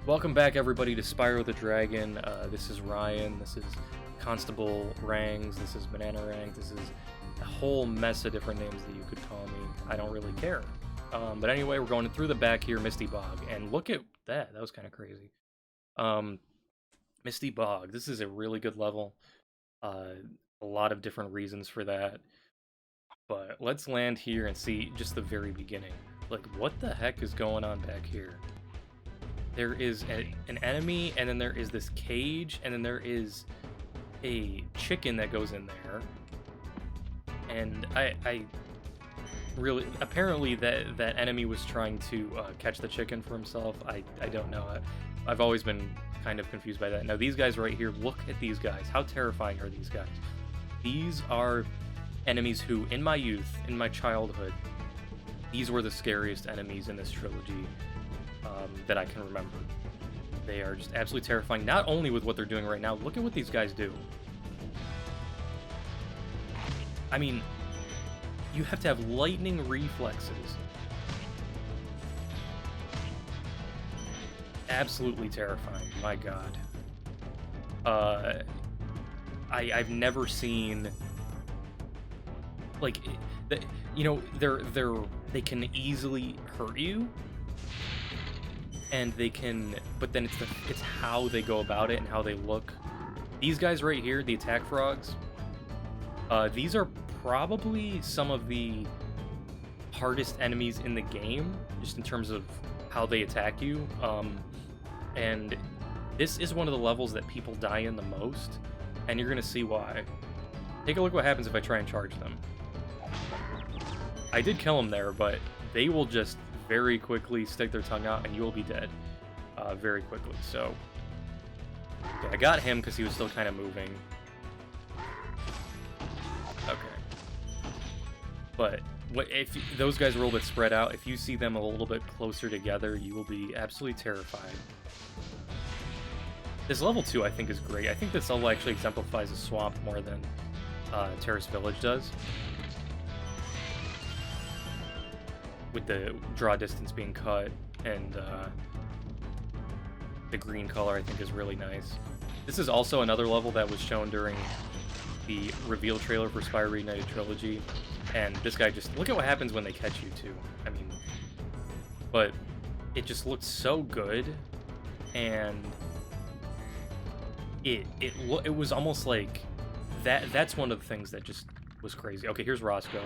Welcome back, everybody, to Spyro the Dragon. This is Ryan. This is Constable Rangs. This is Banana Rangs. This is a whole mess of different names that you could call me. I don't really care. But anyway, we're going through the back here, Misty Bog. And look at that. That was kind of crazy. Misty Bog. This is a really good level. A lot of different reasons for that. But let's land here and see just the very beginning. Like, what the heck is going on back here? There is an enemy, and then there is this cage, and then there is a chicken that goes in there. And I really, apparently that enemy was trying to catch the chicken for himself. I don't know. I've always been kind of confused by that. Now these guys right here, look at these guys. How terrifying are these guys? These are enemies who, in my youth, in my childhood, these were the scariest enemies in this trilogy that I can remember. They are just absolutely terrifying, not only with what they're doing right now. Look at what these guys do. I mean, you have to have lightning reflexes. Absolutely terrifying, my god. I've never seen, like, you know, they can easily hurt you, and they can, but then it's how they go about it and how they look. These guys right here, the attack frogs, these are probably some of the hardest enemies in the game, just in terms of how they attack you. And this is one of the levels that people die in the most, and you're gonna see why. Take a look what happens if I try and charge them. I did kill them there, but they will just very quickly stick their tongue out and you will be dead very quickly. So okay, I got him because he was still kind of moving. Okay, but if those guys are a little bit spread out, if you see them a little bit closer together, you will be absolutely terrified. This level 2 I think is great. I think this level actually exemplifies a swamp more than Terrace Village does, with the draw distance being cut, and the green color I think is really nice. This is also another level that was shown during the reveal trailer for Spyro Reignited Trilogy, and this guy just, look at what happens when they catch you too. I mean, but it just looks so good, and it was almost like that's one of the things that just was crazy. Okay, here's Roscoe.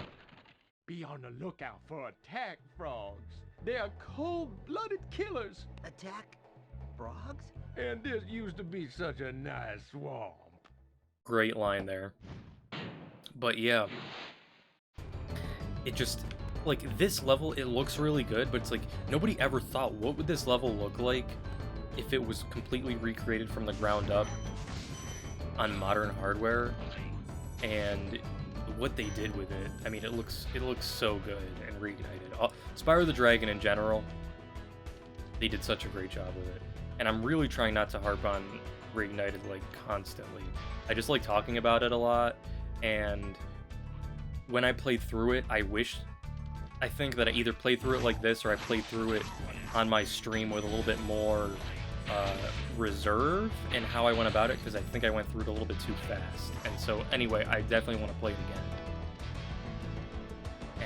Be on the lookout for attack frogs. They are cold-blooded killers. Attack frogs? And this used to be such a nice swamp. Great line there. But yeah, it just, like, this level, it looks really good, but it's like, nobody ever thought, what would this level look like if it was completely recreated from the ground up on modern hardware? And what they did with it, I mean, it looks so good and reignited. Spyro the Dragon in general, they did such a great job with it, and I'm really trying not to harp on reignited like constantly. I just like talking about it a lot, and when I played through it, I think that I either played through it like this or I played through it on my stream with a little bit more reserve in how I went about it, because I think I went through it a little bit too fast. And so anyway, I definitely want to play it again,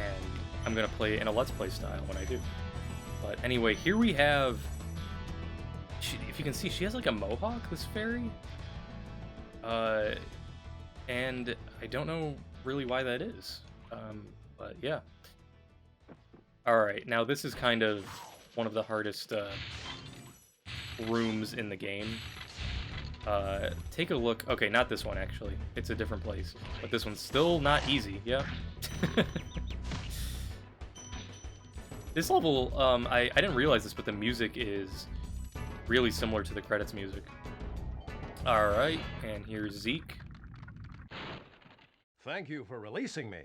and I'm gonna play it in a Let's Play style when I do. But anyway, here we have, if you can see, she has like a mohawk, this fairy, and I don't know really why that is, but yeah. Alright, now this is kind of one of the hardest rooms in the game. Take a look. Okay, not this one actually. It's a different place. But this one's still not easy. Yeah. This level, I didn't realize this, but the music is really similar to the credits music. Alright, and here's Zeke. Thank you for releasing me.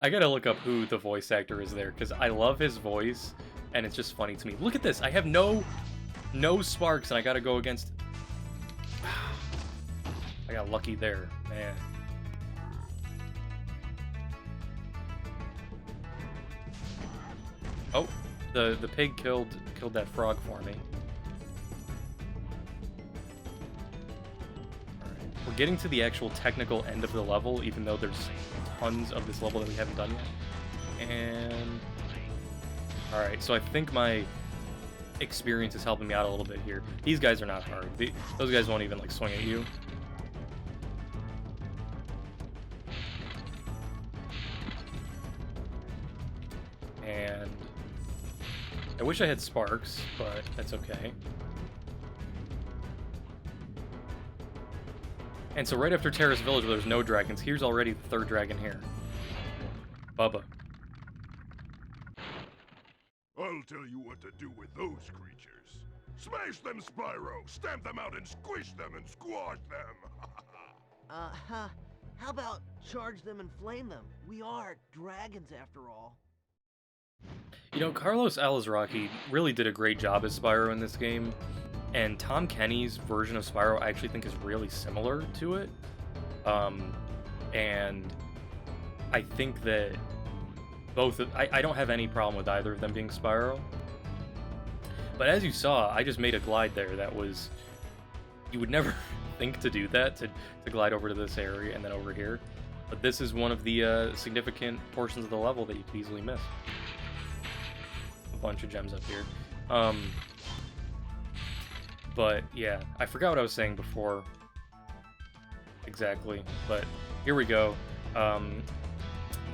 I gotta look up who the voice actor is there, because I love his voice, and it's just funny to me. Look at this! I have no sparks, and I gotta go against... I got lucky there, man. Oh, The pig killed that frog for me. Alright. We're getting to the actual technical end of the level, even though there's tons of this level that we haven't done yet. And alright, so I think my experience is helping me out a little bit here. These guys are not hard. Those guys won't even like swing at you. And I wish I had sparks, but that's okay. And so right after Terrace Village, where there's no dragons, here's already the third dragon here. Bubba. I'll tell you what to do with those creatures. Smash them, Spyro! Stamp them out and squish them and squash them! How about charge them and flame them? We are dragons after all. You know, Carlos Alazraqui really did a great job as Spyro in this game, and Tom Kenny's version of Spyro I actually think is really similar to it. And I think that I don't have any problem with either of them being Spyro. But as you saw, I just made a glide there that was... You would never think to do that, to glide over to this area and then over here. But this is one of the significant portions of the level that you could easily miss. A bunch of gems up here. But yeah, I forgot what I was saying before. Exactly, but here we go.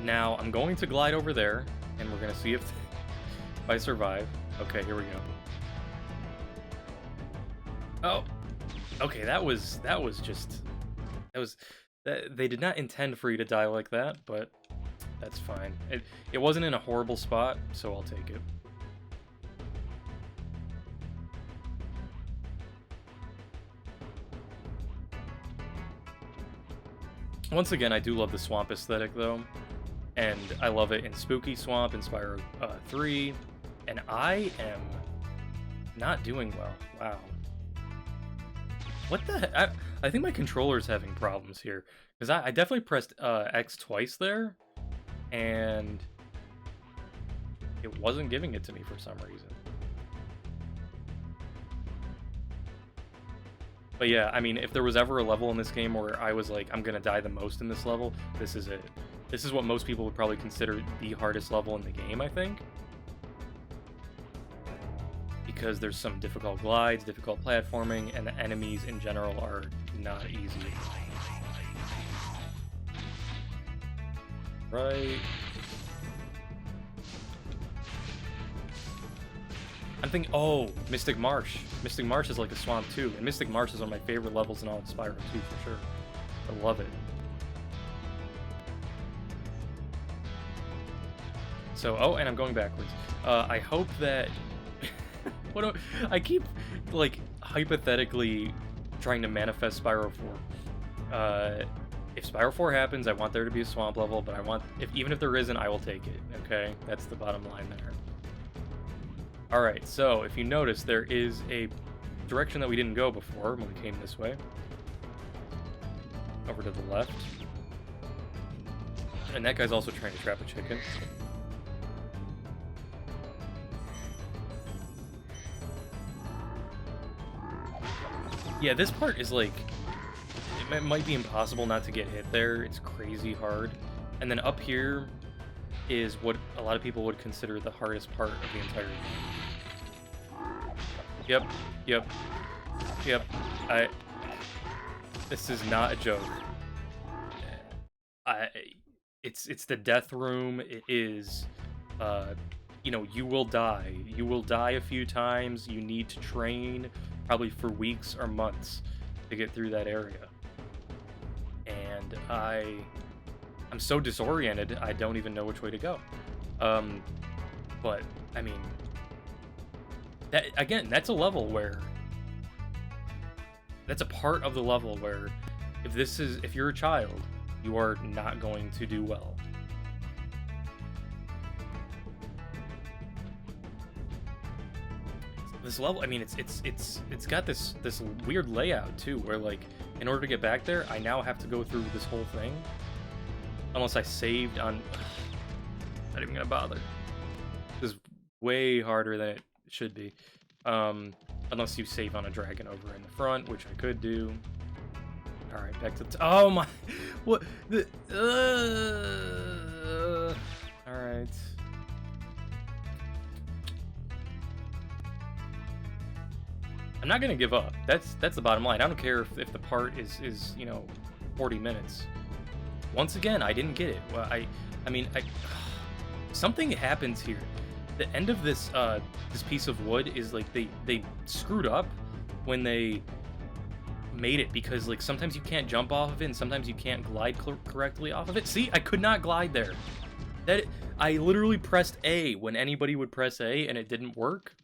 Now I'm going to glide over there, and we're gonna see if I survive. Okay, here we go. Oh, okay, that was they did not intend for you to die like that, but that's fine. It wasn't in a horrible spot, so I'll take it. Once again, I do love the swamp aesthetic, though, and I love it in Spooky Swamp in Spyro 3, and I am not doing well. Wow. What the heck? I think my controller's having problems here, because I definitely pressed X twice there, and it wasn't giving it to me for some reason. But yeah, I mean, if there was ever a level in this game where I was like, I'm gonna die the most in this level, this is it. This is what most people would probably consider the hardest level in the game, I think. Because there's some difficult glides, difficult platforming, and the enemies in general are not easy. Right. I'm thinking, oh, Mystic Marsh. Mystic Marsh is like a swamp too, and Mystic Marsh is one of my favorite levels in all of Spyro 2 for sure. I love it. So, oh, and I'm going backwards. I hope that... I keep, like, hypothetically trying to manifest Spyro 4. If Spyro 4 happens, I want there to be a swamp level, but even if there isn't, I will take it, okay? That's the bottom line there. Alright, so if you notice, there is a direction that we didn't go before when we came this way. Over to the left. And that guy's also trying to trap a chicken. Yeah, this part is like... It might be impossible not to get hit there. It's crazy hard. And then up here is what a lot of people would consider the hardest part of the entire game. Yep. This is not a joke. It's the death room. It is, you know, you will die. You will die a few times. You need to train probably for weeks or months to get through that area. And I'm so disoriented, I don't even know which way to go. But, I mean, that, again, that's a level where... That's a part of the level where if you're a child, you are not going to do well. This level, I mean, it's got this weird layout too, where like in order to get back there, I now have to go through this whole thing. Unless I saved on, not even gonna bother. This way harder than it should be. Unless you save on a dragon over in the front, which I could do. Alright, back to oh my what the alright. I'm not gonna give up. That's the bottom line. I don't care if the part is you know 40 minutes. Once again, I didn't get it. Well, I mean something happens here. The end of this this piece of wood is like they screwed up when they made it, because like sometimes you can't jump off of it and sometimes you can't glide correctly off of it. See, I could not glide there. I literally pressed A when anybody would press A and it didn't work.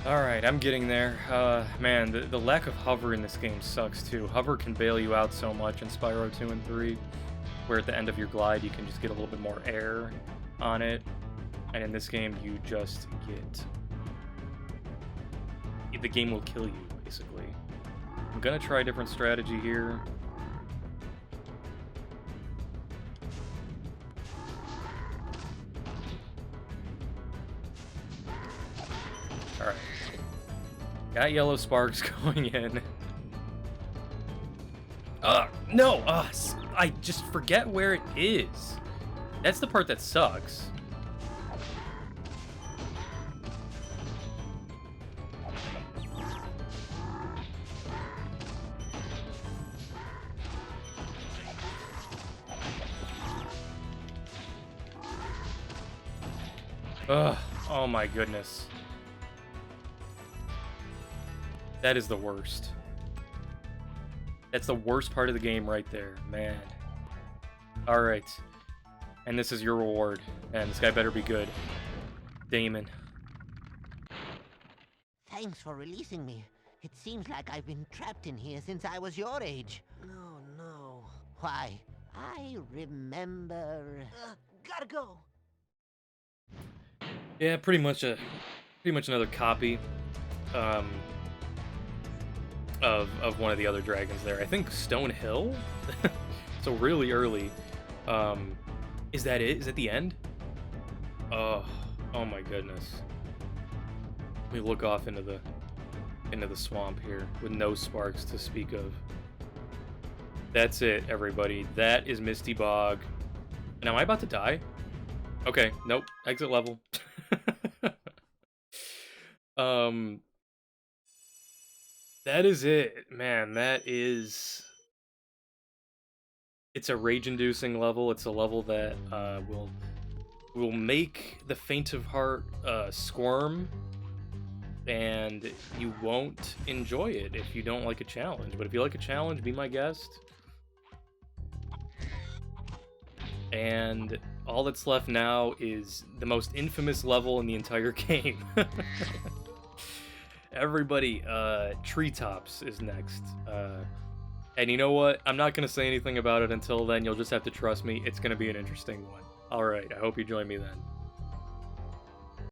Alright, I'm getting there. Man, the lack of hover in this game sucks too. Hover can bail you out so much in Spyro 2 and 3, where at the end of your glide you can just get a little bit more air on it, and in this game you just get... the game will kill you, basically. I'm gonna try a different strategy here. Alright. Got yellow sparks going in. No! I just forget where it is. That's the part that sucks. Ugh, oh my goodness. That is the worst. That's the worst part of the game right there, man. Alright. And this is your reward. And this guy better be good. Damon. Thanks for releasing me. It seems like I've been trapped in here since I was your age. No, no. Why, I remember... gotta go. Yeah, pretty much another copy of one of the other dragons there. I think Stone Hill? So really early. Is that it? Is that the end? Oh my goodness. Let me look off into the swamp here with no sparks to speak of. That's it, everybody. That is Misty Bog. And am I about to die? Okay, nope. Exit level. That is it, man. That is... It's a rage-inducing level. It's a level that will make the faint of heart squirm, and you won't enjoy it if you don't like a challenge. But if you like a challenge, be my guest. And all that's left now is the most infamous level in the entire game. Everybody, Treetops is next. And you know what? I'm not going to say anything about it until then. You'll just have to trust me. It's going to be an interesting one. Alright, I hope you join me then.